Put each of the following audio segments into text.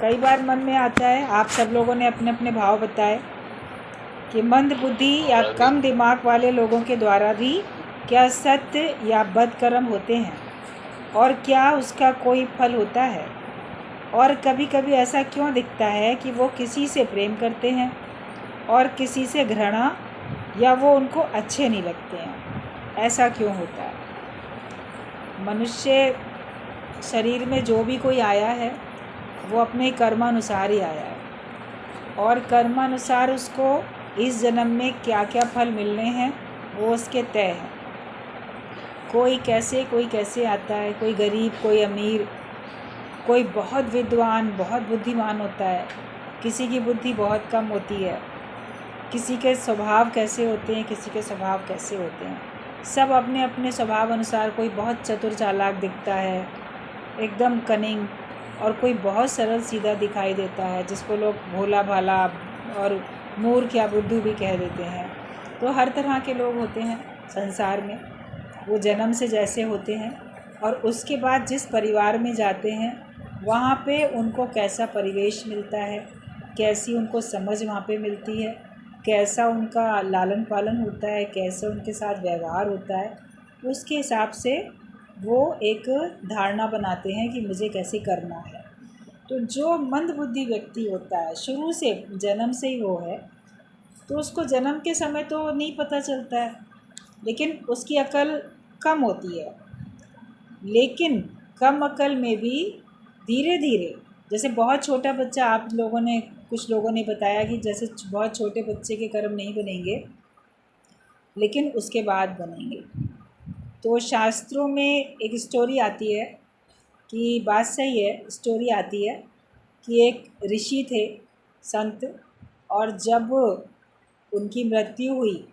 कई बार मन में आता है, आप सब लोगों ने अपने अपने भाव बताए कि मंद बुद्धि या कम दिमाग वाले लोगों के द्वारा भी क्या सत्य या बदकर्म होते हैं और क्या उसका कोई फल होता है, और कभी कभी ऐसा क्यों दिखता है कि वो किसी से प्रेम करते हैं और किसी से घृणा, या वो उनको अच्छे नहीं लगते हैं। ऐसा क्यों होता है? मनुष्य शरीर में जो भी कोई आया है वो अपने कर्मानुसार ही आया है, और कर्मानुसार उसको इस जन्म में क्या क्या फल मिलने हैं वो उसके तय हैं। कोई कैसे आता है, कोई गरीब, कोई अमीर, कोई बहुत विद्वान, बहुत बुद्धिमान होता है, किसी की बुद्धि बहुत कम होती है, किसी के स्वभाव कैसे होते हैं, किसी के स्वभाव कैसे होते हैं। सब अपने अपने स्वभाव अनुसार, कोई बहुत चतुर चालाक दिखता है, एकदम कनिंग, और कोई बहुत सरल सीधा दिखाई देता है जिसको लोग भोला भाला और मूर्ख या बुद्धू भी कह देते हैं। तो हर तरह के लोग होते हैं संसार में। वो जन्म से जैसे होते हैं और उसके बाद जिस परिवार में जाते हैं वहाँ पे उनको कैसा परिवेश मिलता है, कैसी उनको समझ वहाँ पे मिलती है, कैसा उनका लालन पालन होता है, कैसे उनके साथ व्यवहार होता है, उसके हिसाब से वो एक धारणा बनाते हैं कि मुझे कैसे करना है। तो जो मंदबुद्धि व्यक्ति होता है, शुरू से जन्म से ही वो है, तो उसको जन्म के समय तो नहीं पता चलता है, लेकिन उसकी अकल कम होती है। लेकिन कम अकल में भी धीरे धीरे, जैसे बहुत छोटा बच्चा, आप लोगों ने, कुछ लोगों ने बताया कि जैसे बहुत छोटे बच्चे के कर्म नहीं बनेंगे लेकिन उसके बाद बनेंगे। तो शास्त्रों में एक स्टोरी आती है कि बात सही है, स्टोरी आती है कि एक ऋषि थे, संत, और जब उनकी मृत्यु हुई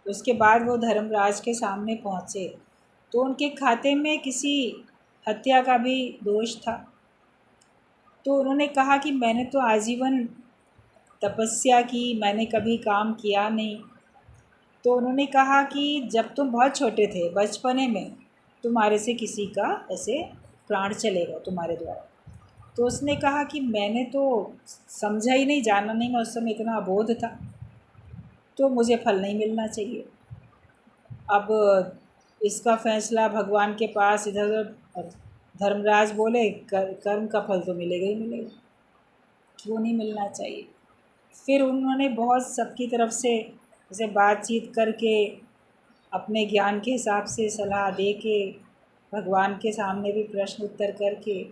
उसके बाद वो धर्मराज के सामने पहुँचे तो उनके खाते में किसी हत्या का भी दोष था। तो उन्होंने कहा कि मैंने तो आजीवन तपस्या की, मैंने कभी काम किया नहीं। तो उन्होंने कहा कि जब तुम बहुत छोटे थे, बचपने में, तुम्हारे से किसी का ऐसे प्राण चलेगा तुम्हारे द्वारा। तो उसने कहा कि मैंने तो समझा ही नहीं, जाना नहीं, मैं उस समय इतना अबोध था, तो मुझे फल नहीं मिलना चाहिए। अब इसका फैसला भगवान के पास इधर उधर, धर्मराज बोले कर्म का फल तो मिलेगा ही मिलेगा, क्यों नहीं मिलना चाहिए। फिर उन्होंने बहुत सबकी तरफ से जैसे बातचीत करके, अपने ज्ञान के हिसाब से सलाह दे के, भगवान के सामने भी प्रश्न उत्तर करके,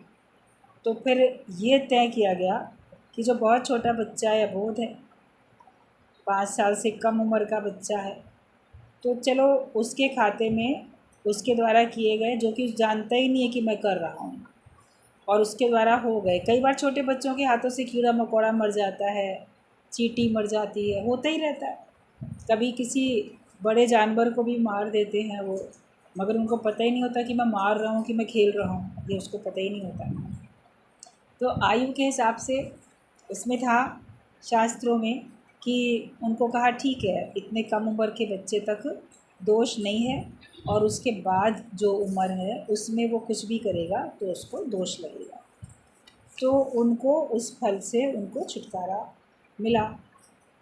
तो फिर ये तय किया गया कि जो बहुत छोटा बच्चा है, अबोध है, 5 साल से कम उम्र का बच्चा है, तो चलो उसके खाते में उसके द्वारा किए गए, जो कि जानता ही नहीं है कि मैं कर रहा हूँ, और उसके द्वारा हो गए। कई बार छोटे बच्चों के हाथों से कीड़ा मकोड़ा मर जाता है, चींटी मर जाती है, होता ही रहता है। कभी किसी बड़े जानवर को भी मार देते हैं वो, मगर उनको पता ही नहीं होता कि मैं मार रहा हूँ कि मैं खेल रहा हूँ, ये उसको पता ही नहीं होता। तो आयु के हिसाब से इसमें था शास्त्रों में कि उनको कहा ठीक है, इतने कम उम्र के बच्चे तक दोष नहीं है, और उसके बाद जो उम्र है उसमें वो कुछ भी करेगा तो उसको दोष लगेगा। तो उनको उस फल से उनको छुटकारा मिला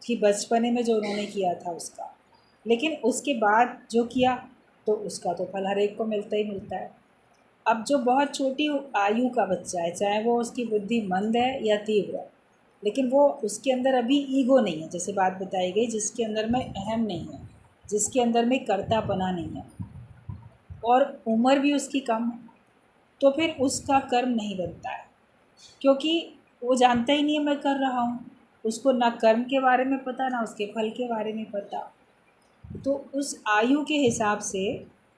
कि बचपने में जो उन्होंने किया था उसका, लेकिन उसके बाद जो किया तो उसका तो फल हर एक को मिलता ही मिलता है। अब जो बहुत छोटी आयु का बच्चा है, चाहे वो उसकी बुद्धि मंद है या तीव्र है, लेकिन वो उसके अंदर अभी ईगो नहीं है, जैसे बात बताई गई, जिसके अंदर में अहम नहीं है, जिसके अंदर में कर्तापना नहीं है, और उम्र भी उसकी कम है, तो फिर उसका कर्म नहीं बनता है, क्योंकि वो जानता ही नहीं है मैं कर रहा हूँ, उसको ना कर्म के बारे में पता, ना उसके फल के बारे में पता। तो उस आयु के हिसाब से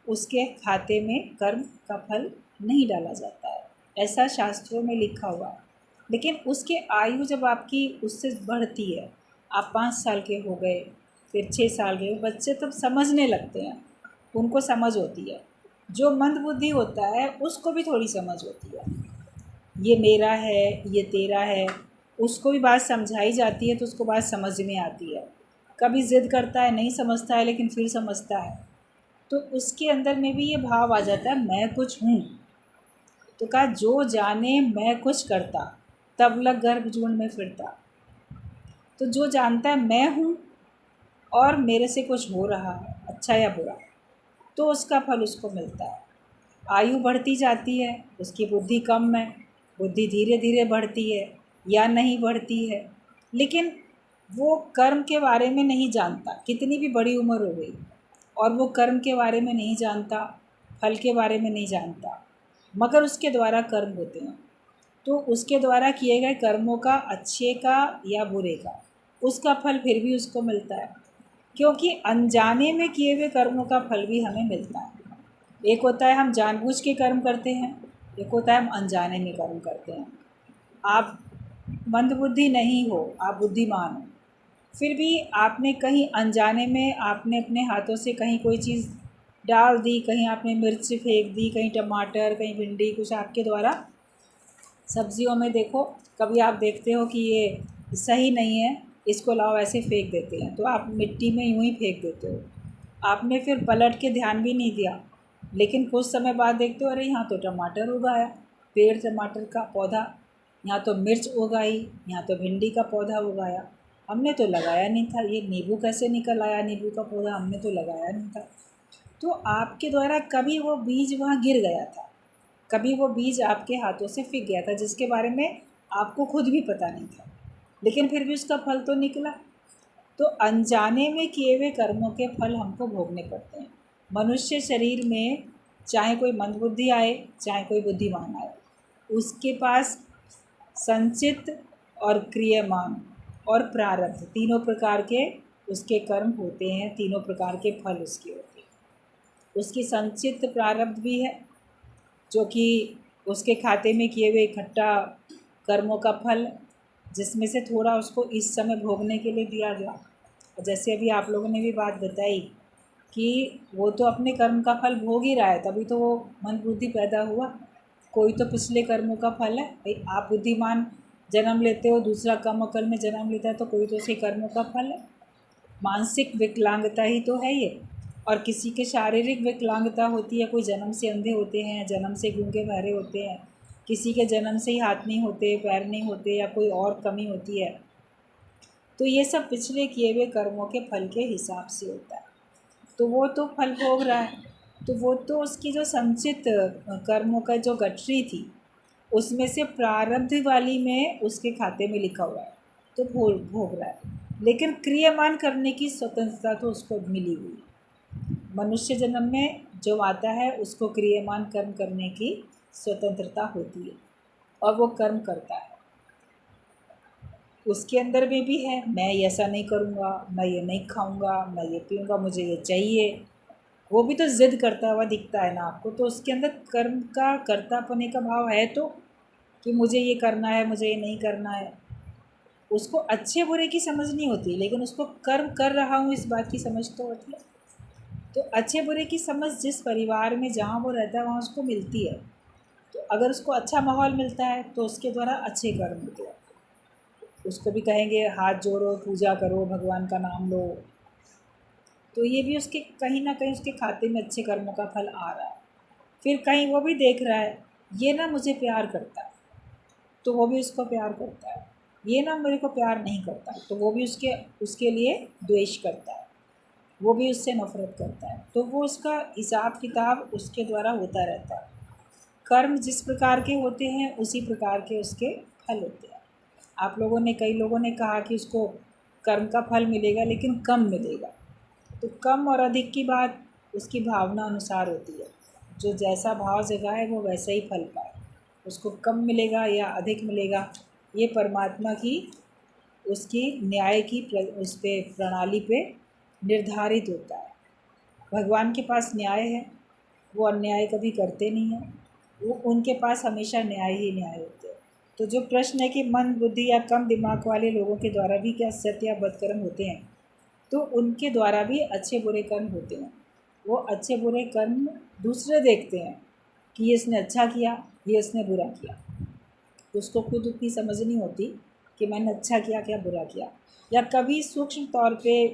उसके खाते में कर्म का फल नहीं डाला जाता है, ऐसा शास्त्रों में लिखा हुआ है। लेकिन उसके आयु जब आपकी उससे बढ़ती है, आप 5 साल के हो गए, फिर 6 साल के, बच्चे तब समझने लगते हैं, उनको समझ होती है। जो मंदबुद्धि होता है उसको भी थोड़ी समझ होती है, ये मेरा है, ये तेरा है, उसको भी बात समझाई जाती है तो उसको बात समझ में आती है। कभी ज़िद करता है, नहीं समझता है, लेकिन फिर समझता है, तो उसके अंदर में भी ये भाव आ जाता है मैं कुछ हूँ। तो कहा जो जाने मैं कुछ करता, तबलक गर्भ जून में फिरता। तो जो जानता है मैं हूँ और मेरे से कुछ हो रहा है अच्छा या बुरा, तो उसका फल उसको मिलता है। आयु बढ़ती जाती है, उसकी बुद्धि कम है, बुद्धि धीरे धीरे बढ़ती है या नहीं बढ़ती है, लेकिन वो कर्म के बारे में नहीं जानता। कितनी भी बड़ी उम्र हो गई और वो कर्म के बारे में नहीं जानता, फल के बारे में नहीं जानता, मगर उसके द्वारा कर्म होते हैं। तो उसके द्वारा किए गए कर्मों का, अच्छे का या बुरे का, उसका फल फिर भी उसको मिलता है, क्योंकि अनजाने में किए हुए कर्मों का फल भी हमें मिलता है। एक होता है हम जानबूझ के कर्म करते हैं, एक होता है हम अनजाने में कर्म करते हैं। आप मंदबुद्धि नहीं हो, आप बुद्धिमान हो, फिर भी आपने कहीं अनजाने में आपने अपने हाथों से कहीं कोई चीज़ डाल दी, कहीं आपने मिर्च फेंक दी, कहीं टमाटर, कहीं भिंडी, कुछ आपके द्वारा सब्जियों में देखो, कभी आप देखते हो कि ये सही नहीं है, इसको लाओ, ऐसे फेंक देते हैं, तो आप मिट्टी में यूं ही फेंक देते हो। आपने फिर पलट के ध्यान भी नहीं दिया, लेकिन कुछ समय बाद देखते हो अरे यहाँ तो टमाटर उगाया, पेड़ टमाटर का पौधा, यहाँ तो मिर्च उगाई, यहाँ तो भिंडी का पौधा उगाया, हमने तो लगाया नहीं था। ये नींबू कैसे निकल आया, नींबू का पौधा हमने तो लगाया नहीं था। तो आपके द्वारा कभी वो बीज वहाँ गिर गया था, कभी वो बीज आपके हाथों से फिक गया था, जिसके बारे में आपको खुद भी पता नहीं था, लेकिन फिर भी उसका फल तो निकला। तो अनजाने में किए हुए कर्मों के फल हमको भोगने पड़ते हैं। मनुष्य शरीर में चाहे कोई मंदबुद्धि आए, चाहे कोई बुद्धिमान आए, उसके पास संचित और क्रियमान और प्रारब्ध तीनों प्रकार के उसके कर्म होते हैं, तीनों प्रकार के फल उसके होते हैं। उसकी संचित प्रारब्ध भी है, जो कि उसके खाते में किए हुए इकट्ठा कर्मों का फल, जिसमें से थोड़ा उसको इस समय भोगने के लिए दिया गया। जैसे अभी आप लोगों ने भी बात बताई कि वो तो अपने कर्म का फल भोग ही रहा है, तभी तो वो मन बुद्धि पैदा हुआ। कोई तो पिछले कर्मों का फल है भाई। आप बुद्धिमान जन्म लेते हो, दूसरा कम अकल में जन्म लेता है, तो कोई तो उसके कर्मों का फल है। मानसिक विकलांगता ही तो है ये। और किसी के शारीरिक विकलांगता होती है, कोई जन्म से अंधे होते हैं, जन्म से गूंगे बहरे होते हैं, किसी के जन्म से ही हाथ नहीं होते, पैर नहीं होते, या कोई और कमी होती है। तो ये सब पिछले किए हुए कर्मों के फल के हिसाब से होता है। तो वो तो फल भोग रहा है, तो वो तो उसकी जो संचित कर्मों का जो गठरी थी, उसमें से प्रारब्ध वाली में उसके खाते में लिखा हुआ है, तो भोग रहा है। लेकिन क्रियामान करने की स्वतंत्रता तो उसको मिली हुई है। मनुष्य जन्म में जो आता है उसको क्रियामान कर्म करने की स्वतंत्रता होती है, और वो कर्म करता है। उसके अंदर में भी है, मैं ऐसा नहीं करूँगा, मैं ये नहीं खाऊँगा, मैं ये पीऊँगा, मुझे ये चाहिए। वो भी तो ज़िद करता हुआ दिखता है ना आपको, तो उसके अंदर कर्म का कर्तापने का भाव है, तो कि मुझे ये करना है, मुझे ये नहीं करना है। उसको अच्छे बुरे की समझ नहीं होती, लेकिन उसको कर्म कर रहा हूँ इस बात की समझ तो होती है। तो अच्छे बुरे की समझ जिस परिवार में जहाँ वो रहता है वहाँ उसको मिलती है। तो अगर उसको अच्छा माहौल मिलता है तो उसके द्वारा अच्छे कर्म होते हैं। उसको भी कहेंगे हाथ जोड़ो, पूजा करो, भगवान का नाम लो, तो ये भी उसके कहीं ना कहीं उसके खाते में अच्छे कर्मों का फल आ रहा है। फिर कहीं वो भी देख रहा है ये ना मुझे प्यार करता है, तो वो भी उसको प्यार करता है। ये ना मेरे को प्यार नहीं करता, तो वो भी उसके उसके लिए द्वेष करता है, वो भी उससे नफ़रत करता है। तो वो उसका हिसाब किताब उसके द्वारा होता रहता है। कर्म जिस प्रकार के होते हैं उसी प्रकार के उसके फल होते हैं। आप लोगों ने, कई लोगों ने कहा कि उसको कर्म का फल मिलेगा लेकिन कम मिलेगा। तो कम और अधिक की बात उसकी भावना अनुसार होती है। जो जैसा भाव जगाए वो वैसा ही फल पाए। उसको कम मिलेगा या अधिक मिलेगा, ये परमात्मा की उसकी न्याय की उस पे प्रणाली पे निर्धारित होता है। भगवान के पास न्याय है, वो अन्याय कभी करते नहीं हैं, वो उनके पास हमेशा न्याय ही न्याय होते हैं। तो जो प्रश्न है कि मंद बुद्धि या कम दिमाग वाले लोगों के द्वारा भी क्या सत्य या बदकर्म होते हैं, तो उनके द्वारा भी अच्छे बुरे कर्म होते हैं। वो अच्छे बुरे कर्म दूसरे देखते हैं कि ये इसने अच्छा किया, ये इसने बुरा किया। उसको खुद उतनी समझ नहीं होती कि मैंने अच्छा किया क्या बुरा किया, या कभी सूक्ष्म तौर पे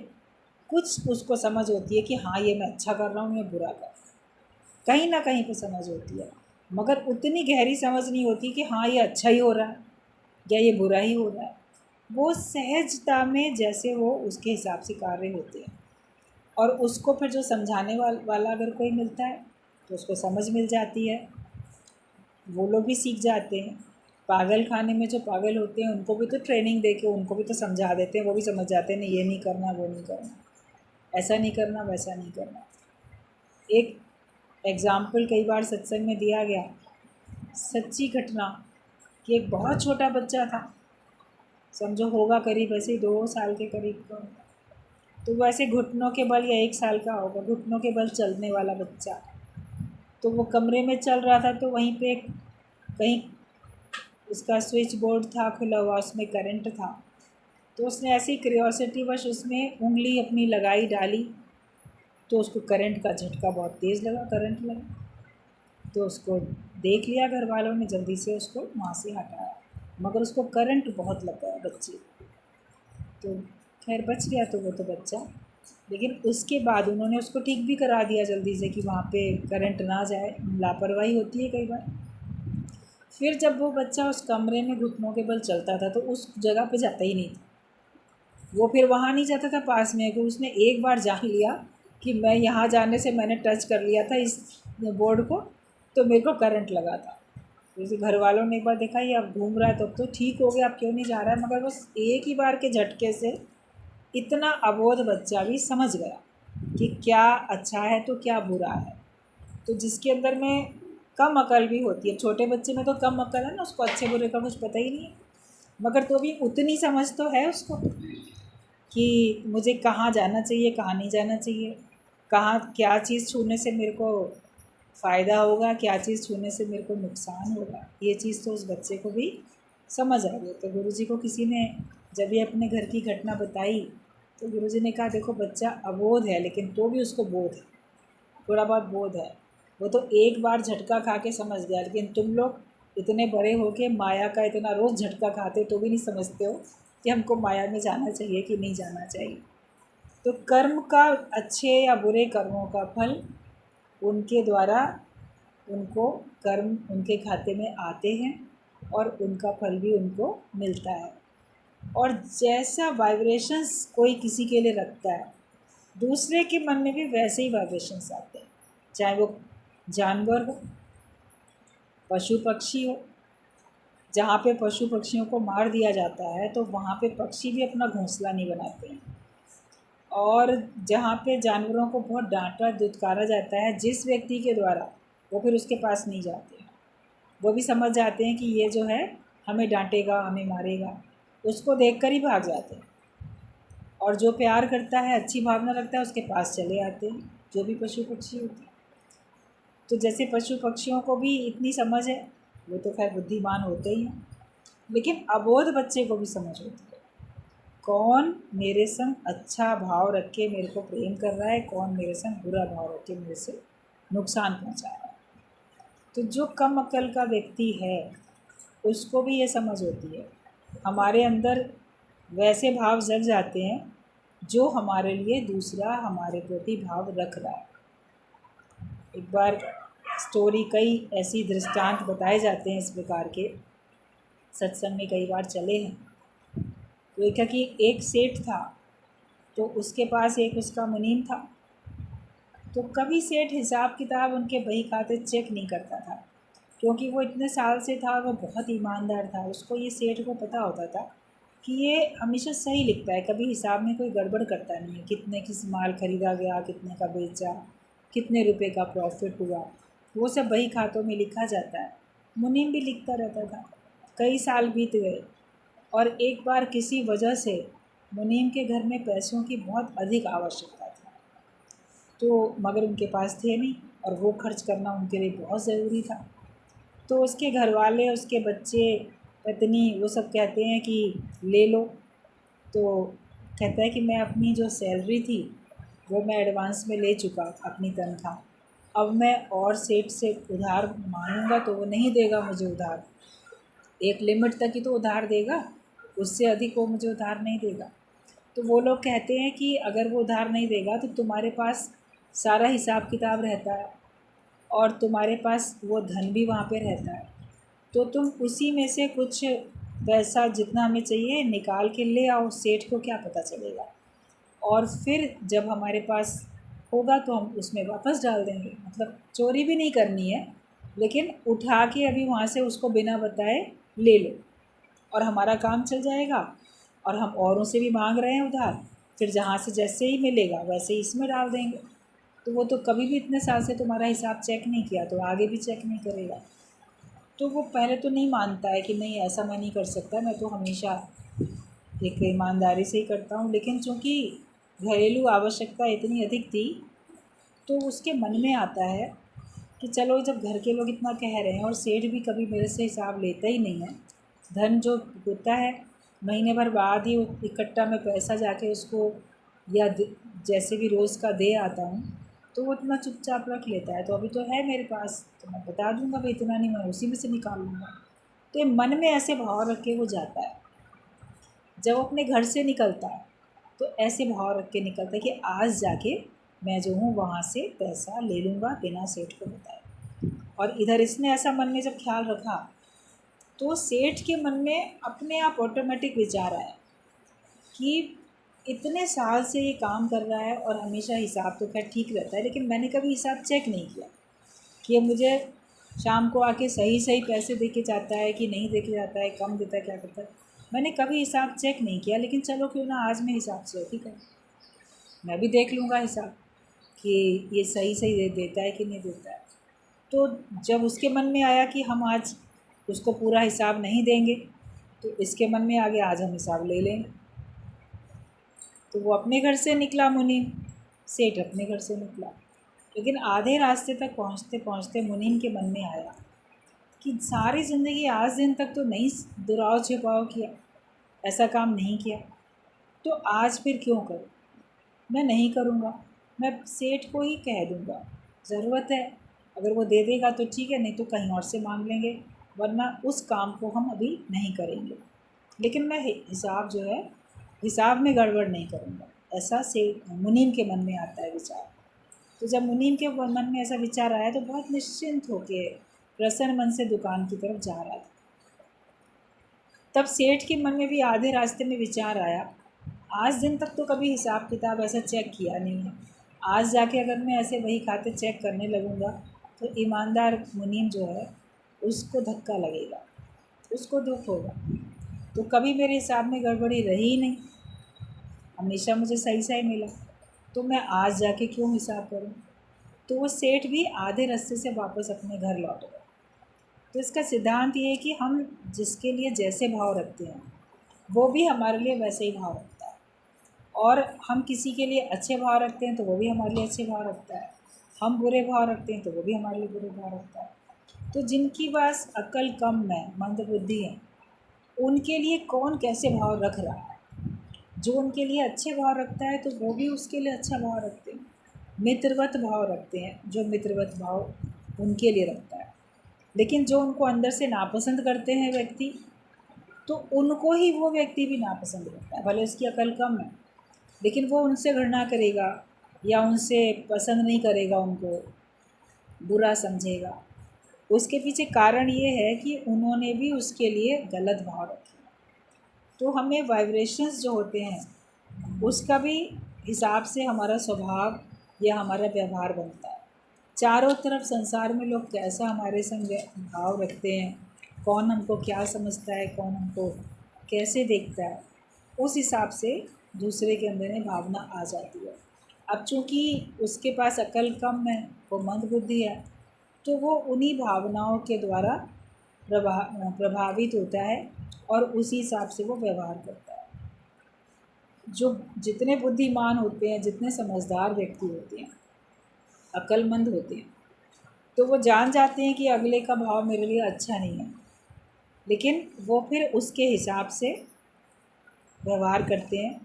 कुछ उसको समझ होती है कि हाँ ये मैं अच्छा कर रहा हूँ, ये बुरा कर रहा हूँ, कहीं ना कहीं पे समझ होती है, मगर उतनी गहरी समझ नहीं होती कि हाँ ये अच्छा ही हो रहा है। या ये बुरा ही हो रहा है। वो सहजता में जैसे वो उसके हिसाब से कार्य होते हैं, और उसको फिर जो समझाने वाला अगर कोई मिलता है तो उसको समझ मिल जाती है, वो लोग भी सीख जाते हैं। पागल खाने में जो पागल होते हैं उनको भी तो ट्रेनिंग दे के उनको भी तो समझा देते हैं, वो भी समझ जाते हैं नहीं ये नहीं करना, वो नहीं करना, ऐसा नहीं करना, वैसा नहीं करना। एक एग्ज़ाम्पल कई बार सत्संग में दिया गया, सच्ची घटना, कि एक बहुत छोटा बच्चा था, समझो होगा करीब ऐसे 2 साल के करीब का, तो वैसे घुटनों के बल, या 1 साल का होगा, घुटनों के बल चलने वाला बच्चा। तो वो कमरे में चल रहा था, तो वहीं पे कहीं उसका स्विच बोर्ड था खुला हुआ, उसमें करंट था, तो उसने ऐसी क्यूरियोसिटी वश उसमें उंगली अपनी लगाई, डाली, तो उसको करंट का झटका बहुत तेज़ लगा, करंट लगा। तो उसको देख लिया घर वालों ने, जल्दी से उसको वहाँ से हटाया, मगर उसको करंट बहुत लग गया बच्चे, तो खैर बच गया तो वो तो बच्चा। लेकिन उसके बाद उन्होंने उसको ठीक भी करा दिया जल्दी से कि वहाँ पे करंट ना जाए, लापरवाही होती है कई बार। फिर जब वो बच्चा उस कमरे में घुटनों के बल चलता था तो उस जगह पे जाता ही नहीं था, वो फिर वहाँ नहीं जाता था पास में, कि उसने एक बार जान लिया कि मैं यहाँ जाने से मैंने टच कर लिया था इस बोर्ड को, तो मेरे को करंट लगा था। जैसे घर वालों ने एक बार देखा ये अब घूम रहा है तो ठीक हो गया, अब क्यों नहीं जा रहा है, मगर बस एक ही बार के झटके से इतना अबोध बच्चा भी समझ गया कि क्या अच्छा है तो क्या बुरा है। तो जिसके अंदर में कम अकल भी होती है, छोटे बच्चे में तो कम अकल है ना, उसको अच्छे बुरे का कुछ पता ही नहीं है, मगर तो भी उतनी समझ तो है उसको कि मुझे कहाँ जाना चाहिए, कहाँ नहीं जाना चाहिए, कहाँ क्या चीज़ छूने से मेरे को फ़ायदा होगा, क्या चीज़ छूने से मेरे को नुकसान होगा, ये चीज़ तो उस बच्चे को भी समझ आ गई। तो गुरुजी को किसी ने जब ये अपने घर की घटना बताई तो गुरुजी ने कहा देखो बच्चा अबोध है लेकिन तो भी उसको बोध है, थोड़ा बहुत बोध है, वो तो एक बार झटका खा के समझ गया, लेकिन तुम लोग इतने बड़े हो के माया का इतना रोज़ झटका खाते तो भी नहीं समझते हो कि हमको माया में जाना चाहिए कि नहीं जाना चाहिए। तो कर्म का, अच्छे या बुरे कर्मों का फल उनके द्वारा उनको कर्म उनके खाते में आते हैं और उनका फल भी उनको मिलता है। और जैसा वाइब्रेशंस कोई किसी के लिए रखता है दूसरे के मन में भी वैसे ही वाइब्रेशंस आते हैं, चाहे वो जानवर हो, पशु पक्षी हो। जहाँ पे पशु पक्षियों को मार दिया जाता है तो वहाँ पे पक्षी भी अपना घोंसला नहीं बनाते हैं, और जहाँ पे जानवरों को बहुत डांटा दुत्कारा जाता है जिस व्यक्ति के द्वारा, वो फिर उसके पास नहीं जाते हैं, वो भी समझ जाते हैं कि ये जो है हमें डांटेगा, हमें मारेगा, उसको देखकर ही भाग जाते हैं। और जो प्यार करता है, अच्छी भावना रखता है, उसके पास चले आते हैं, जो भी पशु पक्षी होते हैं। तो जैसे पशु पक्षियों को भी इतनी समझ है, वो तो खैर बुद्धिमान होते ही हैं, लेकिन अबोध बच्चे को भी समझ होती है कौन मेरे संग अच्छा भाव रख के मेरे को प्रेम कर रहा है, कौन मेरे संग बुरा भाव रख के मेरे से नुकसान पहुंचा रहा है। तो जो कम अकल का व्यक्ति है उसको भी ये समझ होती है, हमारे अंदर वैसे भाव जग जाते हैं जो हमारे लिए दूसरा हमारे प्रति भाव रख रहा है। एक बार स्टोरी, कई ऐसी दृष्टांत बताए जाते हैं इस प्रकार के, सत्संग में कई बार चले हैं। तो एक कि एक सेठ था, तो उसके पास एक उसका मुनीम था, तो कभी सेठ हिसाब किताब उनके बही खाते चेक नहीं करता था, क्योंकि वो इतने साल से था, वो बहुत ईमानदार था। उसको ये सेठ को पता होता था कि ये हमेशा सही लिखता है, कभी हिसाब में कोई गड़बड़ करता नहीं है, कितने किस माल ख़रीदा गया, कितने का बेचा, कितने रुपए का प्रॉफिट हुआ, वो सब बही खातों में लिखा जाता है। मुनीम भी लिखता रहता था। कई साल बीत गए और एक बार किसी वजह से मुनीम के घर में पैसों की बहुत अधिक आवश्यकता थी, तो मगर उनके पास थे नहीं और वो खर्च करना उनके लिए बहुत ज़रूरी था। तो उसके घर वाले, उसके बच्चे, पत्नी, वो सब कहते हैं कि ले लो। तो कहता है कि मैं अपनी जो सैलरी थी वो मैं एडवांस में ले चुका, अपनी तनख्वाह, अब मैं और सेठ से उधार मांगूंगा तो वो नहीं देगा मुझे उधार, एक लिमिट तक ही तो उधार देगा, उससे अधिक वो मुझे उधार नहीं देगा। तो वो लोग कहते हैं कि अगर वो उधार नहीं देगा तो तुम्हारे पास सारा हिसाब किताब रहता है और तुम्हारे पास वो धन भी वहाँ पे रहता है, तो तुम उसी में से कुछ पैसा जितना हमें चाहिए निकाल के ले आओ, सेठ को क्या पता चलेगा। और फिर जब हमारे पास होगा तो हम उसमें वापस डाल देंगे। मतलब चोरी भी नहीं करनी है, लेकिन उठा के अभी वहाँ से उसको बिना बताए ले लो और हमारा काम चल जाएगा। और हम औरों से भी मांग रहे हैं उधार, फिर जहाँ से जैसे ही मिलेगा वैसे ही इसमें डाल देंगे। तो वो तो कभी भी इतने साल से तुम्हारा हिसाब चेक नहीं किया, तो आगे भी चेक नहीं करेगा। तो वो पहले तो नहीं मानता है कि नहीं ऐसा मैं नहीं कर सकता, मैं तो हमेशा एक ईमानदारी से ही करता हूँ। लेकिन चूँकि घरेलू आवश्यकता इतनी अधिक थी, तो उसके मन में आता है कि चलो जब घर के लोग इतना कह रहे हैं और सेठ भी कभी मेरे से हिसाब लेता ही नहीं है, धन जो होता है महीने भर बाद ही इकट्ठा मैं पैसा जाके उसको या जैसे भी रोज़ का दे आता हूँ, तो वो इतना चुपचाप रख लेता है। तो अभी तो है मेरे पास, तो मैं बता दूँगा भाई इतना नहीं, मैं उसी में से निकाल लूँगा। तो ये मन में ऐसे भाव रख के वो जाता है। जब वो अपने घर से निकलता है तो ऐसे भाव रख के निकलता है कि आज जाके मैं जो हूँ वहाँ से पैसा ले लूँगा बिना सेठ को बताए। और इधर इसने ऐसा मन में जब ख्याल रखा, तो सेठ के मन में अपने आप ऑटोमेटिक विचार आया कि इतने साल से ये काम कर रहा है और हमेशा हिसाब तो खैर ठीक रहता है, लेकिन मैंने कभी हिसाब चेक नहीं किया कि ये मुझे शाम को आके सही सही पैसे दे के जाता है कि नहीं दे के जाता है, कम देता है, क्या करता है। मैंने कभी हिसाब चेक नहीं किया, लेकिन चलो क्यों ना आज मैं हिसाब चेक ही करूँ, मैं भी देख लूँगा हिसाब कि ये सही सही देता है कि नहीं देता है। तो जब उसके मन में आया कि हम आज उसको पूरा हिसाब नहीं देंगे, तो इसके मन में आ गया आज हम हिसाब ले लेंगे। तो वो अपने घर से निकला मुनीम, सेठ अपने घर से निकला। लेकिन आधे रास्ते तक पहुँचते पहुँचते मुनीम के मन में आया कि सारी ज़िंदगी आज दिन तक तो नहीं दुराव छिपाव किया, ऐसा काम नहीं किया, तो आज फिर क्यों करूँ। मैं नहीं करूँगा, मैं सेठ को ही कह दूँगा, ज़रूरत है अगर वो दे देगा तो ठीक है, नहीं तो कहीं और से मांग लेंगे, वरना उस काम को हम अभी नहीं करेंगे। लेकिन मैं हिसाब जो है, हिसाब में गड़बड़ नहीं करूँगा। ऐसा से मुनीम के मन में आता है विचार। तो जब मुनीम के मन में ऐसा विचार आया तो बहुत निश्चिंत होके प्रसन्न मन से दुकान की तरफ जा रहा था। तब सेठ के मन में भी आधे रास्ते में विचार आया, आज दिन तक तो कभी हिसाब किताब ऐसा चेक किया नहीं है, आज जाके अगर मैं ऐसे वही खाते चेक करने लगूँगा तो ईमानदार मुनीम जो है उसको धक्का लगेगा, उसको दुख होगा। तो कभी मेरे हिसाब में गड़बड़ी रही ही नहीं, हमेशा मुझे सही सही मिला, तो मैं आज जाके क्यों हिसाब करूं। तो वो सेठ भी आधे रास्ते से वापस अपने घर लौट गए। तो इसका सिद्धांत ये है कि हम जिसके लिए जैसे भाव रखते हैं वो भी हमारे लिए वैसे ही भाव रखता है, और हम किसी के लिए अच्छे भाव रखते हैं तो वो भी हमारे लिए अच्छे भाव रखता है, हम बुरे भाव रखते हैं तो वो भी हमारे लिए बुरे भाव रखता है। तो जिनकी पास अक्ल कम है, मंदबुद्धि है, उनके लिए कौन कैसे भाव रख रहा है। जो उनके लिए अच्छे भाव रखता है तो वो भी उसके लिए अच्छा भाव रखते हैं, मित्रवत भाव रखते हैं जो मित्रवत भाव उनके लिए रखता है। लेकिन जो उनको अंदर से नापसंद करते हैं व्यक्ति, तो उनको ही वो व्यक्ति भी नापसंद करता है। भले उसकी अकल कम है, लेकिन वो उनसे घृणा करेगा या उनसे पसंद नहीं करेगा, उनको बुरा समझेगा। उसके पीछे कारण ये है कि उन्होंने भी उसके लिए गलत भाव रखे। तो हमें वाइब्रेशंस जो होते हैं उसका भी हिसाब से हमारा स्वभाव या हमारा व्यवहार बनता है। चारों तरफ संसार में लोग कैसा हमारे संग भाव रखते हैं, कौन हमको क्या समझता है, कौन हमको कैसे देखता है, उस हिसाब से दूसरे के अंदर में भावना आ जाती है। अब चूँकि उसके पास अकल कम है, वो मंदबुद्धि है, तो वो उन्हीं भावनाओं के द्वारा प्रभावित होता है और उसी हिसाब से वो व्यवहार करता है। जो जितने बुद्धिमान होते हैं, जितने समझदार व्यक्ति होते हैं, अक्लमंद होते हैं, तो वो जान जाते हैं कि अगले का भाव मेरे लिए अच्छा नहीं है, लेकिन वो फिर उसके हिसाब से व्यवहार करते हैं।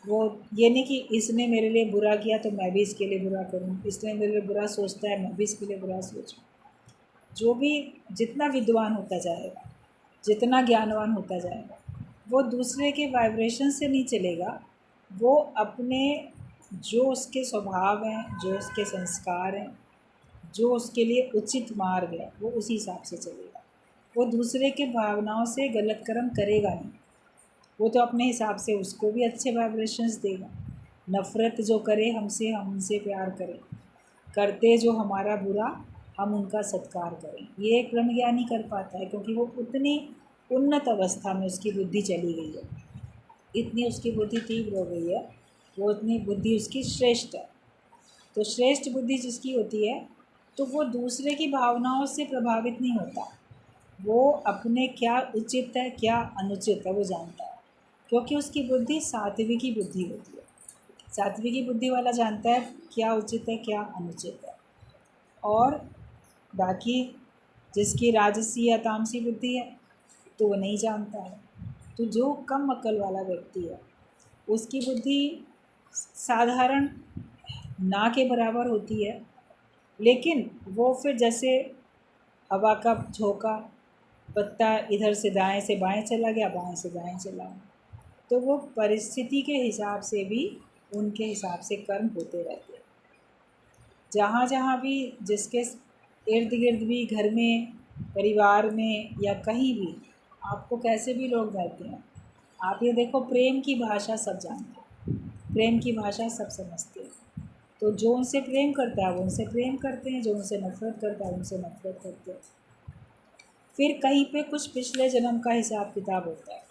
वो ये नहीं कि इसने मेरे लिए बुरा किया तो मैं भी इसके लिए बुरा करूं, इसने मेरे लिए बुरा सोचता है मैं भी इसके लिए बुरा सोचूं। जो भी जितना विद्वान होता जाएगा, जितना ज्ञानवान होता जाएगा, वो दूसरे के वाइब्रेशन से नहीं चलेगा, वो अपने जो उसके स्वभाव हैं, जो उसके संस्कार हैं, जो उसके लिए उचित मार्ग है, वो उसी हिसाब से चलेगा। वो दूसरे के भावनाओं से गलत कर्म करेगा नहीं। वो तो अपने हिसाब से उसको भी अच्छे वाइब्रेशंस देगा। नफ़रत जो करे हमसे, हम उनसे प्यार करें। करते जो हमारा बुरा, हम उनका सत्कार करें। ये एक ब्रह्मज्ञानी कर पाता है, क्योंकि वो उतनी उन्नत अवस्था में उसकी बुद्धि चली गई है, इतनी उसकी बुद्धि तीव्र हो गई है, वो इतनी बुद्धि उसकी श्रेष्ठ है। तो श्रेष्ठ बुद्धि जिसकी होती है, तो वो दूसरे की भावनाओं से प्रभावित नहीं होता। वो अपने क्या उचित है क्या अनुचित है वो जानता है, क्योंकि उसकी बुद्धि सात्विकी बुद्धि होती है। सात्विकी बुद्धि वाला जानता है क्या उचित है क्या अनुचित है। और बाकी जिसकी राजसी या तामसी बुद्धि है तो वो नहीं जानता है। तो जो कम अक्ल वाला व्यक्ति है उसकी बुद्धि साधारण ना के बराबर होती है, लेकिन वो फिर जैसे हवा का झोंका, पत्ता इधर से दाएं से बाएं चला गया, बाएं से दाएं चला गया, तो वो परिस्थिति के हिसाब से भी उनके हिसाब से कर्म होते रहते हैं। जहाँ जहाँ भी जिसके इर्द गिर्द भी, घर में, परिवार में या कहीं भी आपको कैसे भी लोग रहते हैं, आप ये देखो प्रेम की भाषा सब जानते हैं, प्रेम की भाषा सब समझते हैं। तो जो उनसे प्रेम करता है वो उनसे प्रेम करते हैं, जो उनसे नफ़रत करता है उनसे नफ़रत करते हैं। फिर कहीं पे कुछ पिछले जन्म का हिसाब किताब होता है।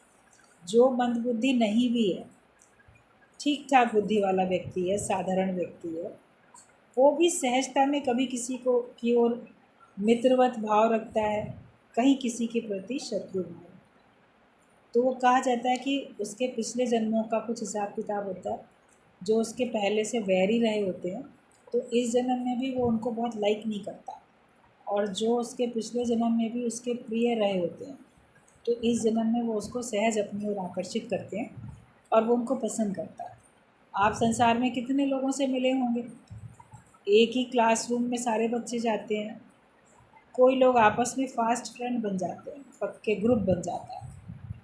जो मंदबुद्धि नहीं भी है, ठीक ठाक बुद्धि वाला व्यक्ति है, साधारण व्यक्ति है, वो भी सहजता में कभी किसी को की ओर मित्रवत भाव रखता है, कहीं किसी के प्रति शत्रु भाव। तो वो कहा जाता है कि उसके पिछले जन्मों का कुछ हिसाब किताब होता है। जो उसके पहले से वैरी रहे होते हैं तो इस जन्म में भी वो उनको बहुत लाइक नहीं करता, और जो उसके पिछले जन्म में भी उसके प्रिय रहे होते हैं तो इस जन्म में वो उसको सहज अपनी ओर आकर्षित करते हैं और वो उनको पसंद करता है। आप संसार में कितने लोगों से मिले होंगे, एक ही क्लासरूम में सारे बच्चे जाते हैं, कोई लोग आपस में फास्ट फ्रेंड बन जाते हैं, पक्के ग्रुप बन जाता है,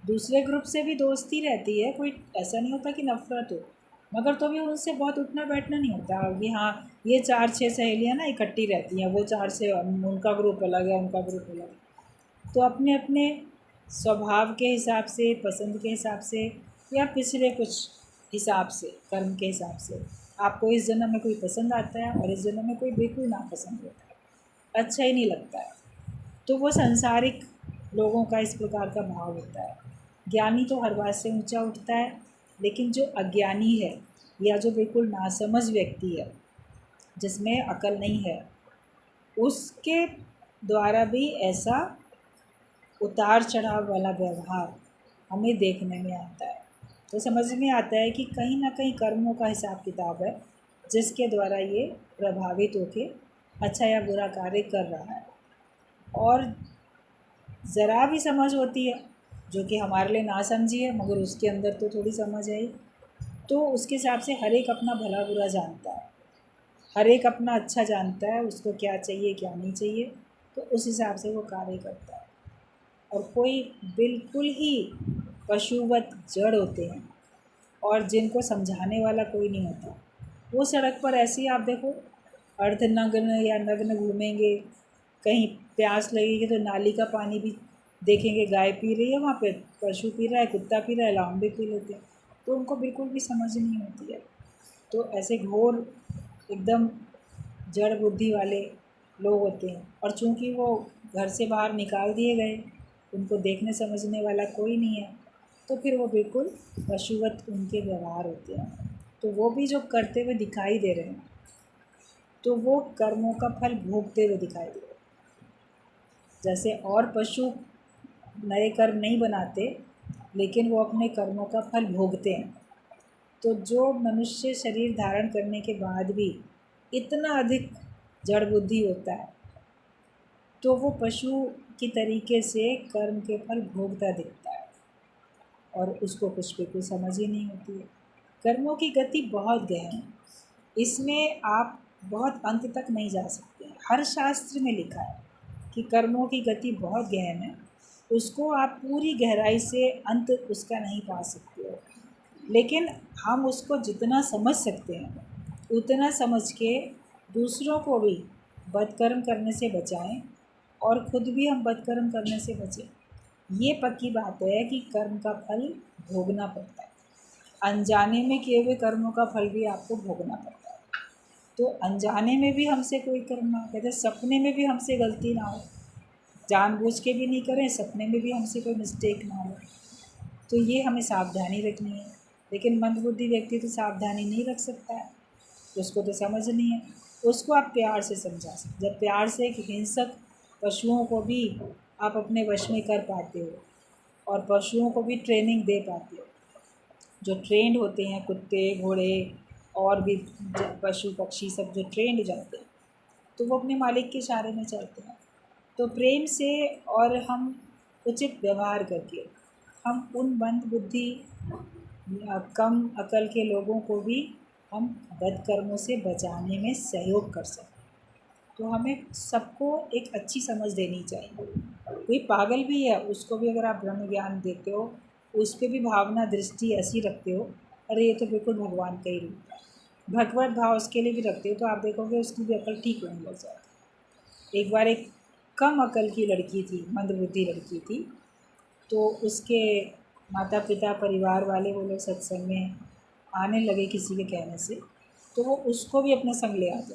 दूसरे ग्रुप से भी दोस्ती रहती है, कोई ऐसा नहीं होता कि नफ़रत हो, मगर तो भी उनसे बहुत उठना बैठना नहीं होता कि हाँ ये 4-6 सहेलियाँ ना इकट्ठी रहती हैं, वो 4 से उनका ग्रुप अलग है, उनका ग्रुप अलग है। तो अपने अपने स्वभाव के हिसाब से, पसंद के हिसाब से, या पिछले कुछ हिसाब से, कर्म के हिसाब से आपको इस जन्म में कोई पसंद आता है और इस जन्म में कोई बिल्कुल नापसंद होता है, अच्छा ही नहीं लगता है। तो वो सांसारिक लोगों का इस प्रकार का भाव होता है। ज्ञानी तो हर बात से ऊंचा उठता है, लेकिन जो अज्ञानी है या जो बिल्कुल नासमझ व्यक्ति है, जिसमें अकल नहीं है, उसके द्वारा भी ऐसा उतार चढ़ाव वाला व्यवहार हमें देखने में आता है। तो समझ में आता है कि कहीं ना कहीं कर्मों का हिसाब किताब है, जिसके द्वारा ये प्रभावित होके अच्छा या बुरा कार्य कर रहा है। और ज़रा भी समझ होती है जो कि हमारे लिए ना समझी है, मगर उसके अंदर तो थोड़ी समझ है ही, तो उसके हिसाब से हर एक अपना भला बुरा जानता है, हर एक अपना अच्छा जानता है, उसको क्या चाहिए क्या नहीं चाहिए, तो उस हिसाब से वो कार्य करता है। और कोई बिल्कुल ही पशुवत जड़ होते हैं और जिनको समझाने वाला कोई नहीं होता, वो सड़क पर ऐसे ही आप देखो अर्धनग्न या नग्न घूमेंगे, कहीं प्यास लगेगी तो नाली का पानी भी देखेंगे, गाय पी रही है, वहाँ पे पशु पी रहा है, कुत्ता पी रहा है, लाम भी पी लेते हैं, तो उनको बिल्कुल भी समझ नहीं होती है। तो ऐसे घोर एकदम जड़ बुद्धि वाले लोग होते हैं, और चूंकि वो घर से बाहर निकाल दिए गए, उनको देखने समझने वाला कोई नहीं है, तो फिर वो बिल्कुल पशुवत उनके व्यवहार होते हैं। तो वो भी जो करते हुए दिखाई दे रहे हैं, तो वो कर्मों का फल भोगते हुए दिखाई दे रहे हैं। जैसे और पशु नए कर्म नहीं बनाते, लेकिन वो अपने कर्मों का फल भोगते हैं। तो जो मनुष्य शरीर धारण करने के बाद भी इतना अधिक जड़ बुद्धि होता है, तो वो पशु की तरीके से कर्म के फल भोगता दिखता है, और उसको कुछ भी कोई समझ ही नहीं होती है। कर्मों की गति बहुत गहन है, इसमें आप बहुत अंत तक नहीं जा सकते। हर शास्त्र में लिखा है कि कर्मों की गति बहुत गहन है, उसको आप पूरी गहराई से अंत उसका नहीं पा सकते हो, लेकिन हम उसको जितना समझ सकते हैं उतना समझ के दूसरों को भी बदकर्म करने से बचाएं, और खुद भी हम बदकर्म करने से बचें। ये पक्की बात है कि कर्म का फल भोगना पड़ता है। अनजाने में किए हुए कर्मों का फल भी आपको भोगना पड़ता है। तो अनजाने में भी हमसे कोई कर्म ना, कहते सपने में भी हमसे गलती ना हो, जानबूझ के भी नहीं करें, सपने में भी हमसे कोई मिस्टेक ना हो, तो ये हमें सावधानी रखनी है। लेकिन मंदबुद्धि व्यक्ति तो सावधानी नहीं रख सकता है, उसको तो समझ नहीं है। उसको आप प्यार से समझा सकते। जब प्यार से एक हिंसक पशुओं को भी आप अपने वश में कर पाते हो और पशुओं को भी ट्रेनिंग दे पाते हो, जो ट्रेंड होते हैं कुत्ते घोड़े और भी पशु पक्षी सब जो ट्रेंड जाते हैं, तो वो अपने मालिक के इशारे में चलते हैं। तो प्रेम से और हम उचित व्यवहार करके हम उन मंद बुद्धि या कम अकल के लोगों को भी हम बदकर्मों से बचाने में सहयोग कर सकते। तो हमें सबको एक अच्छी समझ देनी चाहिए। कोई पागल भी है, उसको भी अगर आप ब्रह्म ज्ञान देते हो, उस पर भी भावना दृष्टि ऐसी रखते हो, अरे ये तो बिल्कुल भगवान का ही रूप है, भगवत भाव उसके लिए भी रखते हो, तो आप देखोगे उसकी भी अकल ठीक होने लग जाती। एक बार एक कम अकल की लड़की थी, मंदबुद्धि लड़की थी, तो उसके माता पिता परिवार वाले वो लोग सत्संग में आने लगे किसी के कहने से, तो वो उसको भी अपने संग ले आते।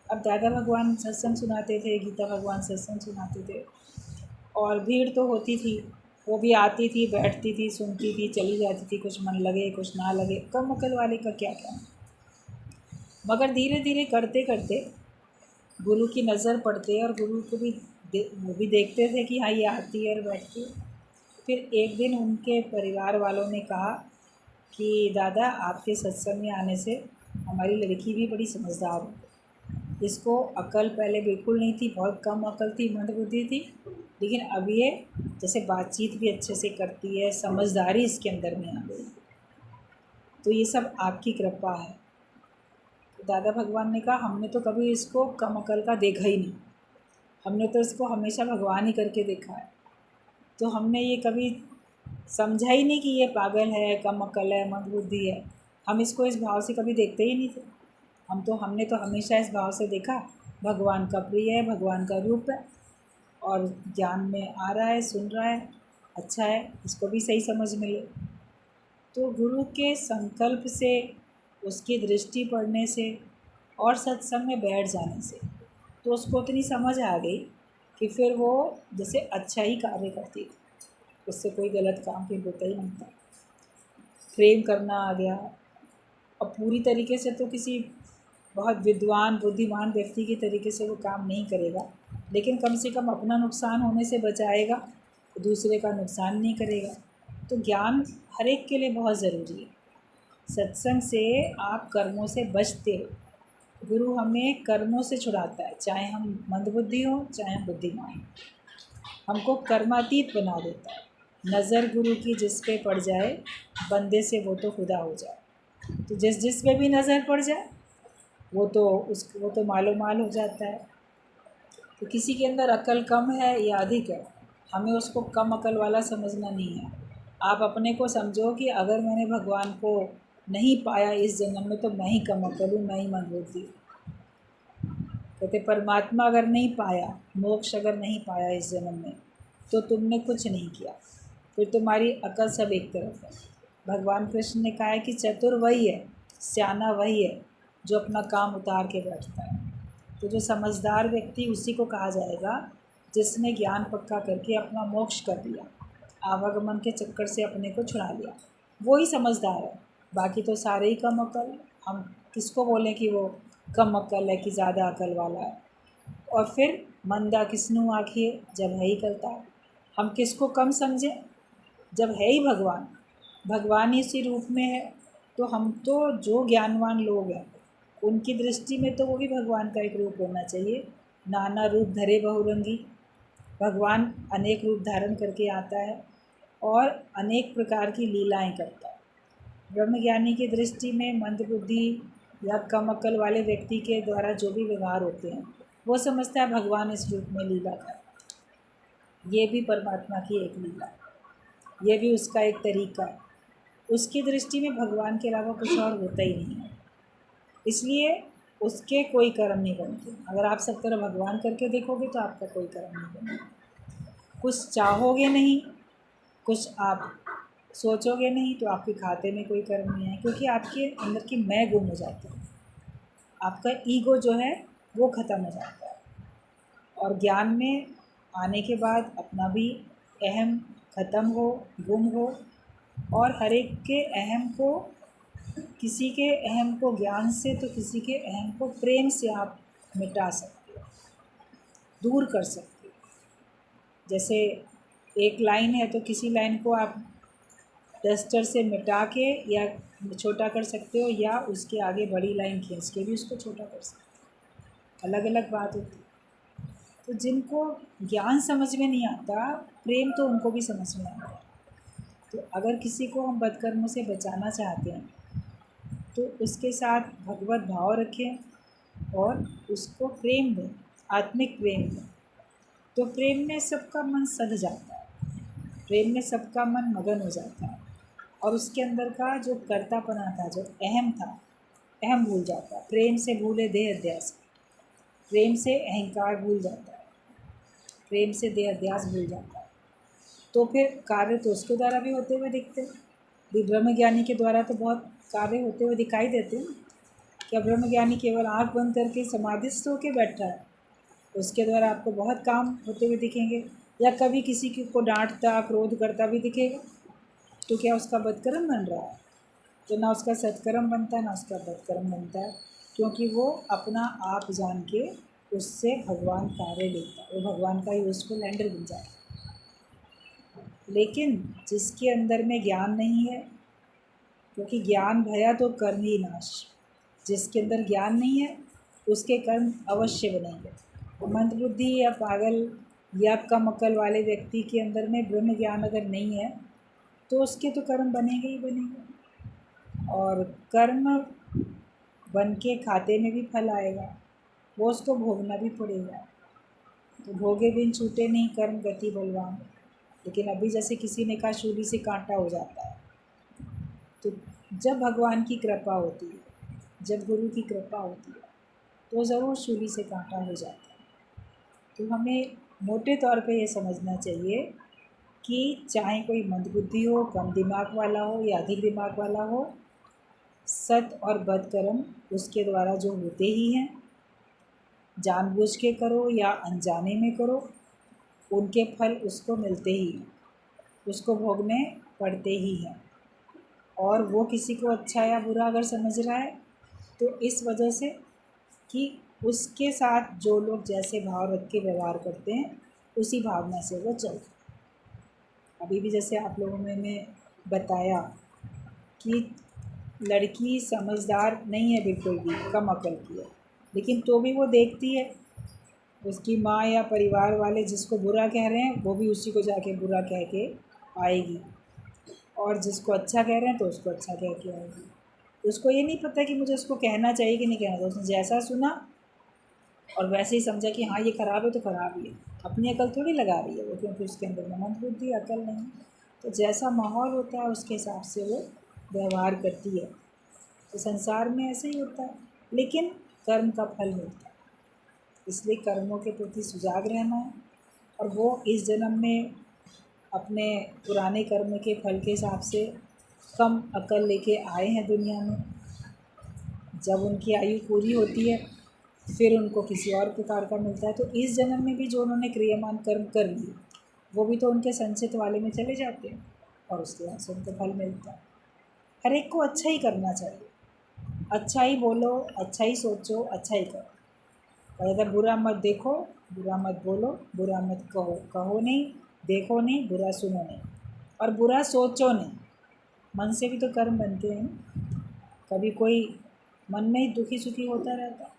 अब दादा भगवान सत्संग सुनाते थे, गीता भगवान सत्संग सुनाते थे और भीड़ तो होती थी, वो भी आती थी, बैठती थी, सुनती थी, चली जाती थी, कुछ मन लगे कुछ ना लगे, कम अकल वाले का क्या कहना। मगर धीरे धीरे करते करते गुरु की नज़र पड़ते और गुरु को भी वो भी देखते थे कि हाँ ये आती है और बैठती है। फिर एक दिन उनके परिवार वालों ने कहा कि दादा आपके सत्संग में आने से हमारी लड़की भी बड़ी समझदार हो, इसको अकल पहले बिल्कुल नहीं थी, बहुत कम अकल थी, मंदबुद्धि थी, लेकिन अब ये जैसे बातचीत भी अच्छे से करती है, समझदारी इसके अंदर में आ गई, तो ये सब आपकी कृपा है। तो दादा भगवान ने कहा हमने तो कभी इसको कम अकल का देखा ही नहीं, हमने तो इसको हमेशा भगवान ही करके देखा है, तो हमने ये कभी समझा ही नहीं कि ये पागल है, कम अकल है, मंदबुद्धि है। हम इसको इस भाव से कभी देखते ही नहीं थे। हमने तो हमेशा इस भाव से देखा भगवान का प्रिय है, भगवान का रूप है और ज्ञान में आ रहा है, सुन रहा है, अच्छा है, इसको भी सही समझ मिले। तो गुरु के संकल्प से, उसकी दृष्टि पड़ने से और सत्संग में बैठ जाने से तो उसको इतनी समझ आ गई कि फिर वो जैसे अच्छा ही कार्य करती थी, उससे कोई गलत काम फिर होता ही नहीं था। प्रेम करना आ गया। और पूरी तरीके से तो किसी बहुत विद्वान बुद्धिमान व्यक्ति की तरीके से वो काम नहीं करेगा, लेकिन कम से कम अपना नुकसान होने से बचाएगा, तो दूसरे का नुकसान नहीं करेगा। तो ज्ञान हर एक के लिए बहुत ज़रूरी है। सत्संग से आप कर्मों से बचते हो। गुरु हमें कर्मों से छुड़ाता है, चाहे हम मंदबुद्धि हो चाहे हम बुद्धिमान हो, हमको कर्मातीत बना देता है। नज़र गुरु की जिस पे पड़ जाए, बंदे से वो तो खुदा हो जाए। तो जिस पे भी नज़र पड़ जाए वो तो मालो माल हो जाता है। तो किसी के अंदर अकल कम है या अधिक है, हमें उसको कम अकल वाला समझना नहीं है। आप अपने को समझो कि अगर मैंने भगवान को नहीं पाया इस जन्म में, तो मैं ही कम अकल हूँ, मैं ही मंदबुद्धि हूँ। कहते परमात्मा अगर नहीं पाया, मोक्ष अगर नहीं पाया इस जन्म में, तो तुमने कुछ नहीं किया, फिर तुम्हारी अकल सब एक तरफ है। भगवान कृष्ण ने कहा है कि चतुर वही है, स्याना वही है जो अपना काम उतार के बैठता है। तो जो समझदार व्यक्ति उसी को कहा जाएगा जिसने ज्ञान पक्का करके अपना मोक्ष कर लिया, आवागमन के चक्कर से अपने को छुड़ा लिया, वो ही समझदार है। बाकी तो सारे ही कम अकल। हम किसको बोलें कि वो कम अकल है कि ज़्यादा अकल वाला है। और फिर मंदा किसनु आखिए जब है ही करता है। हम किसको कम समझें जब है ही भगवान, भगवान ही इसी रूप में है। तो हम तो जो ज्ञानवान लोग हैं उनकी दृष्टि में तो वो भी भगवान का एक रूप होना चाहिए। नाना रूप धरे बहुरंगी, भगवान अनेक रूप धारण करके आता है और अनेक प्रकार की लीलाएं करता है। ब्रह्मज्ञानी की दृष्टि में मंदबुद्धि या कम अक्ल वाले व्यक्ति के द्वारा जो भी व्यवहार होते हैं, वो समझता है भगवान इस रूप में लीला कर, ये भी परमात्मा की एक लीला, ये भी उसका एक तरीका है। उसकी दृष्टि में भगवान के अलावा कुछ और होता ही नहीं है। इसलिए उसके कोई कर्म नहीं बनते। अगर आप सब तरह भगवान करके देखोगे तो आपका कोई कर्म नहीं बनेगा। कुछ चाहोगे नहीं, कुछ आप सोचोगे नहीं तो आपके खाते में कोई कर्म नहीं है, क्योंकि आपके अंदर की मैं गुम हो जाती है, आपका ईगो जो है वो ख़त्म हो जाता है। और ज्ञान में आने के बाद अपना भी अहम ख़त्म हो, गुम हो, और हर एक के अहम को, किसी के अहम को ज्ञान से तो किसी के अहम को प्रेम से आप मिटा सकते हो, दूर कर सकते हो। जैसे एक लाइन है तो किसी लाइन को आप डस्टर से मिटा के या छोटा कर सकते हो, या उसके आगे बड़ी लाइन खींच के भी उसको छोटा कर सकते हो। अलग अलग बात होती है। तो जिनको ज्ञान समझ में नहीं आता, प्रेम तो उनको भी समझ में आता है। तो अगर किसी को हम बदकर्मों से बचाना चाहते हैं तो उसके साथ भगवत भाव रखें और उसको प्रेम दें, आत्मिक प्रेम दें। तो प्रेम में सबका मन सध जाता है, प्रेम में सबका मन मगन हो जाता है, और उसके अंदर का जो कर्तापना था, जो अहम था, अहम भूल जाता है। प्रेम से भूले देह अध्यास, प्रेम से अहंकार भूल जाता है, प्रेम से देह अध्यास भूल जाता है। तो फिर कार्य तो उसके द्वारा भी होते हुए दिखते हैं। ब्रह्म ज्ञानी के द्वारा तो बहुत कार्य होते हुए दिखाई देते हैं। क्या ब्रह्म ज्ञानी केवल आँख बंद करके समाधिस्थ होकर बैठा है, उसके द्वारा आपको बहुत काम होते हुए दिखेंगे। या कभी किसी को डांटता, क्रोध करता भी दिखेगा, तो क्या उसका बदकर्म बन रहा है? तो ना उसका सत्कर्म बनता है ना उसका बदकर्म बनता है, क्योंकि वो अपना आप जान के उससे भगवान कार्य लेता है, वो भगवान का यूज़फुल हैंडल बन जाता है। लेकिन जिसके अंदर में ज्ञान नहीं है, क्योंकि ज्ञान भया तो कर्म ही नाश, जिसके अंदर ज्ञान नहीं है उसके कर्म अवश्य बनेंगे। मंदबुद्धि या पागल या कम अकल वाले व्यक्ति के अंदर में ब्रह्म ज्ञान अगर नहीं है तो उसके तो कर्म बनेंगे ही बनेंगे, और कर्म बन के खाते में भी फल आएगा, वो उसको भोगना भी पड़ेगा। तो भोगे बिन छूटे नहीं कर्म गति बलवान। लेकिन अभी जैसे किसी ने कहा शूली से कांटा हो जाता है, तो जब भगवान की कृपा होती है, जब गुरु की कृपा होती है, तो ज़रूर शूली से कांटा हो जाता है। तो हमें मोटे तौर पे ये समझना चाहिए कि चाहे कोई मंदबुद्धि हो, कम दिमाग वाला हो या अधिक दिमाग वाला हो, सत और बदकर्म उसके द्वारा जो होते ही हैं, जानबूझ के करो या अनजाने में करो, उनके फल उसको मिलते ही हैं, उसको भोगने पड़ते ही हैं। और वो किसी को अच्छा या बुरा अगर समझ रहा है तो इस वजह से कि उसके साथ जो लोग जैसे भाव रख के व्यवहार करते हैं उसी भावना से वो चलते। अभी भी जैसे आप लोगों ने बताया कि लड़की समझदार नहीं है, बिल्कुल भी कम अकल की है, लेकिन तो भी वो देखती है उसकी माँ या परिवार वाले जिसको बुरा कह रहे हैं वो भी उसी को जाके बुरा कह के आएगी, और जिसको अच्छा कह रहे हैं तो उसको अच्छा कह के आएगी। उसको ये नहीं पता कि मुझे उसको कहना चाहिए कि नहीं कहना चाहिए। उसने जैसा सुना और वैसे ही समझा कि हाँ ये ख़राब है तो ख़राब ही है, अपनी अकल थोड़ी लगा रही है वो, क्योंकि उसके अंदर में मंदबुद्धि अकल नहीं। तो जैसा माहौल होता है उसके हिसाब से वो व्यवहार करती है। तो संसार में ऐसे ही होता है, लेकिन कर्म का फल मिलता है, इसलिए कर्मों के प्रति सुजाग रहना है। और वो इस जन्म में अपने पुराने कर्म के फल के हिसाब से कम अकल लेके आए हैं दुनिया में। जब उनकी आयु पूरी होती है फिर उनको किसी और प्रकार का मिलता है। तो इस जन्म में भी जो उन्होंने क्रियमान कर्म कर लिए वो भी तो उनके संचित वाले में चले जाते हैं, और उसके बाद से उनको फल मिलता है। हर एक को अच्छा ही करना चाहिए, अच्छा ही बोलो, अच्छा ही सोचो, अच्छा ही करो। और अगर बुरा मत देखो, बुरा मत बोलो, बुरा मत कहो, कहो नहीं, देखो नहीं, बुरा सुनो नहीं, और बुरा सोचो नहीं। मन से भी तो कर्म बनते हैं ना। कभी कोई मन में ही दुखी सुखी होता रहता है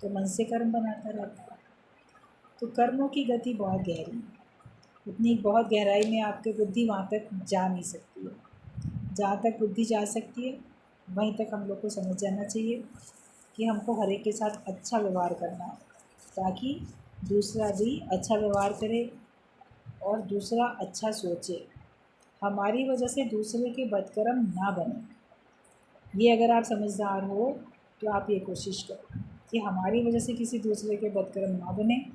तो मन से कर्म बनाता रहता है। तो कर्मों की गति बहुत गहरी है, उतनी बहुत गहराई में आपकी बुद्धि वहाँ तक जा नहीं सकती है। जहाँ तक बुद्धि जा सकती है वहीं तक हम लोग को समझ जाना चाहिए कि हमको हर एक के साथ अच्छा व्यवहार करना है, ताकि दूसरा भी अच्छा व्यवहार करे और दूसरा अच्छा सोचे, हमारी वजह से दूसरे के बदकर्म ना बने। ये अगर आप समझदार हो तो आप ये कोशिश करो। कि हमारी वजह से किसी दूसरे के बदकर्म ना बने,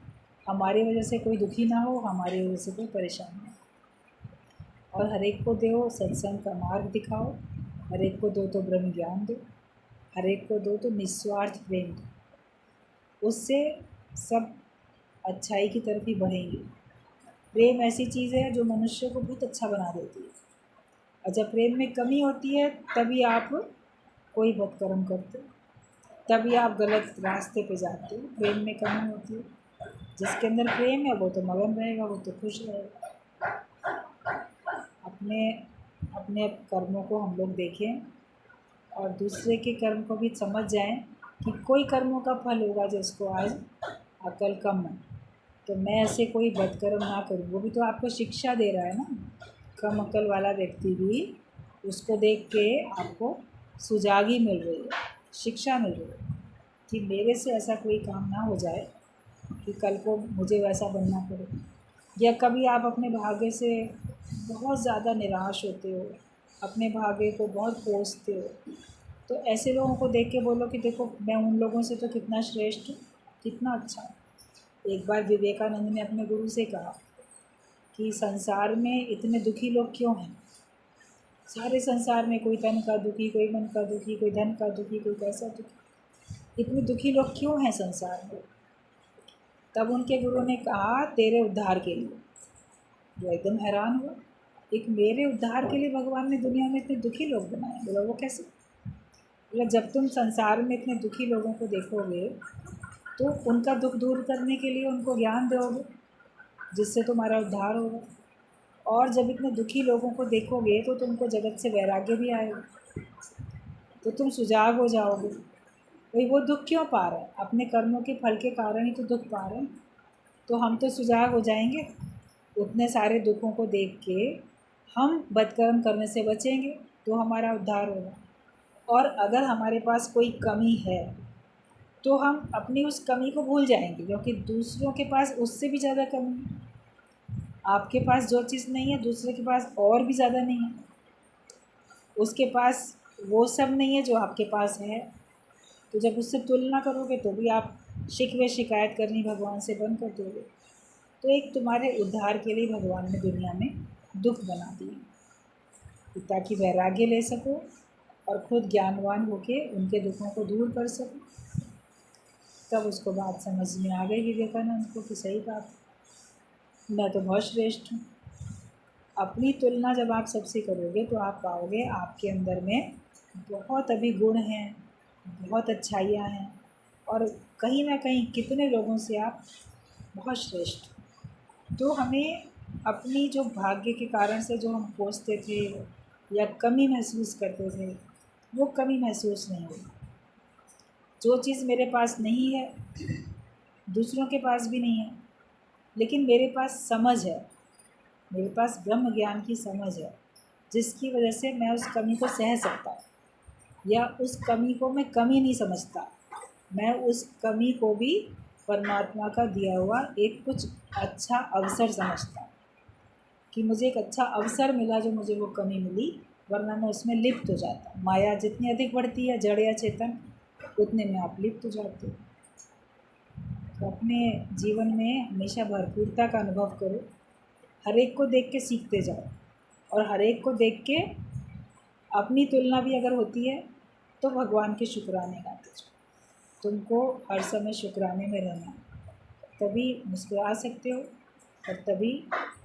हमारी वजह से कोई दुखी ना हो, हमारी वजह से कोई परेशान ना हो। और हर एक को दो सत्संग का मार्ग दिखाओ, हर एक को दो तो ब्रह्म ज्ञान दो, हर एक को दो तो निस्वार्थ प्रेम दो। उससे सब अच्छाई की तरफ ही बढ़ेंगे। प्रेम ऐसी चीज़ है जो मनुष्य को बहुत अच्छा बना देती है, और जब प्रेम में कमी होती है तभी आप कोई बदकर्म करते हो, तभी आप गलत रास्ते पे जाते हो। प्रेम में कमी होती है, जिसके अंदर प्रेम है वो तो मगन रहेगा, वो तो खुश रहेगा। अपने अपने कर्मों को हम लोग देखें और दूसरे के कर्म को भी समझ जाएं कि कोई कर्मों का फल होगा जिसको आज अकल कम है, तो मैं ऐसे कोई बदकर्म ना करूँ। वो भी तो आपको शिक्षा दे रहा है ना। कम अकल वाला व्यक्ति भी, उसको देख के आपको सुजागी मिल रही है, शिक्षा मिल रही है कि मेरे से ऐसा कोई काम ना हो जाए कि कल को मुझे वैसा बनना पड़े। या कभी आप अपने भाग्य से बहुत ज़्यादा निराश होते हो, अपने भाग्य को बहुत कोसते हो, तो ऐसे लोगों को देख के बोलो कि देखो मैं उन लोगों से तो कितना श्रेष्ठ हूँ, कितना अच्छा हूँ। एक बार विवेकानंद ने अपने गुरु से कहा कि संसार में इतने दुखी लोग क्यों हैं। सारे संसार में कोई तन का दुखी, कोई मन का दुखी, कोई धन का दुखी, कोई कैसा दुखी, इतने दुखी लोग क्यों हैं संसार में। तब उनके गुरु ने कहा तेरे उद्धार के लिए। वो एकदम हैरान हुआ, एक मेरे उद्धार के लिए भगवान ने दुनिया में इतने दुखी लोग बनाए। बोला वो कैसे। बोला जब तुम संसार में इतने दुखी लोगों को देखोगे तो उनका दुख दूर करने के लिए उनको ज्ञान दोगे जिससे तुम्हारा उद्धार होगा। और जब इतने दुखी लोगों को देखोगे तो तुमको जगत से वैराग्य भी आएगा, तो तुम सुजाग हो जाओगे। भाई वो दुख क्यों पा रहे हैं, अपने कर्मों के फल के कारण ही तो दुख पा रहे हैं। तो हम तो सुजाग हो जाएंगे, उतने सारे दुखों को देख के हम बदकर्म करने से बचेंगे तो हमारा उद्धार होगा। और अगर हमारे पास कोई कमी है तो हम अपनी उस कमी को भूल जाएंगे, क्योंकि दूसरों के पास उससे भी ज़्यादा कमी है। आपके पास जो चीज़ नहीं है दूसरे के पास और भी ज़्यादा नहीं है, उसके पास वो सब नहीं है जो आपके पास है। तो जब उससे तुलना करोगे तो भी आप शिकवे शिकायत करनी भगवान से बंद कर दोगे। तो एक तुम्हारे उद्धार के लिए भगवान ने दुनिया में दुख बना दिए ताकि वैराग्य ले सको और खुद ज्ञानवान होके उनके दुखों को दूर कर सको। तब उसको बात समझ में आ गई विवेकानंद को कि सही बात, मैं तो बहुत श्रेष्ठ हूँ। अपनी तुलना जब आप सबसे करोगे तो आप पाओगे आपके अंदर में बहुत अभी गुण हैं, बहुत अच्छाइयाँ हैं, और कहीं ना कहीं कितने लोगों से आप बहुत श्रेष्ठ। तो हमें अपनी जो भाग्य के कारण से जो हम कोसते थे या कमी महसूस करते थे, वो कमी महसूस नहीं हुई। जो चीज़ मेरे पास नहीं है दूसरों के पास भी नहीं है, लेकिन मेरे पास समझ है, मेरे पास ब्रह्म ज्ञान की समझ है, जिसकी वजह से मैं उस कमी को सह सकता हूँ, या उस कमी को मैं कमी नहीं समझता, मैं उस कमी को भी परमात्मा का दिया हुआ एक कुछ अच्छा अवसर समझता हूँ कि मुझे एक अच्छा अवसर मिला जो मुझे वो कमी मिली, वरना मैं उसमें लिप्त हो जाता। माया जितनी अधिक बढ़ती है, जड़ या चेतन, उतने में आप लिप्त हो जाते हो। तो अपने जीवन में हमेशा भरपूरता का अनुभव करो, हर एक को देख के सीखते जाओ, और हर एक को देख के अपनी तुलना भी अगर होती है तो भगवान के शुक्राने गाते जाओ। तुमको हर समय शुक्राने में रहना, तभी मुस्कुरा सकते हो और तभी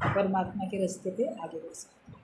परमात्मा के रास्ते पे आगे बढ़ सकते हो।